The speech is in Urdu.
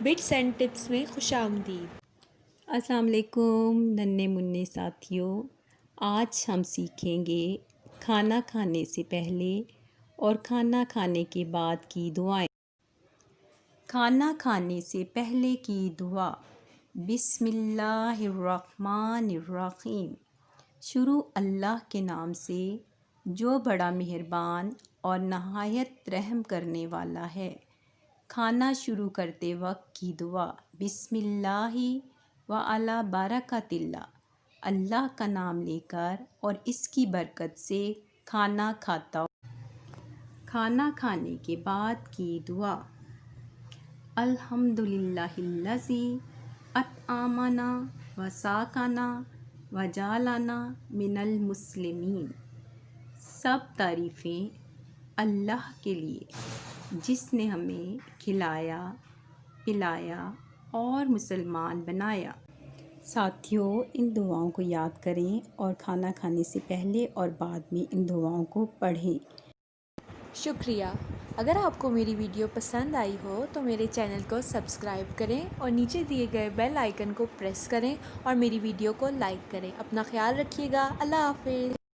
بٹس اینڈ ٹپس میں خوش آمدید۔ السلام علیکم ننھے منھے ساتھیوں، آج ہم سیکھیں گے کھانا کھانے سے پہلے اور کھانا کھانے کے بعد کی دعائیں۔ کھانا کھانے سے پہلے کی دعا۔ بسم اللہ الرحمن الرحیم۔ شروع اللہ کے نام سے جو بڑا مہربان اور نہایت رحم کرنے والا ہے۔ کھانا شروع کرتے وقت کی دعا۔ بسم اللہ وعلی برکۃ اللہ۔ اللہ کا نام لے کر اور اس کی برکت سے کھانا کھاتا ہوں۔ کھانا کھانے کے بعد کی دعا۔ الحمدللہ الذی اطعمنا وسقانا وجعلنا من المسلمین۔ سب تعریفیں اللہ کے لیے جس نے ہمیں کھلایا، پلایا اور مسلمان بنایا۔ ساتھیوں، ان دعاؤں کو یاد کریں اور کھانا کھانے سے پہلے اور بعد میں ان دعاؤں کو پڑھیں۔ شکریہ۔ اگر آپ کو میری ویڈیو پسند آئی ہو تو میرے چینل کو سبسکرائب کریں اور نیچے دیے گئے بیل آئیکن کو پریس کریں اور میری ویڈیو کو لائک کریں۔ اپنا خیال رکھیے گا۔ اللہ حافظ۔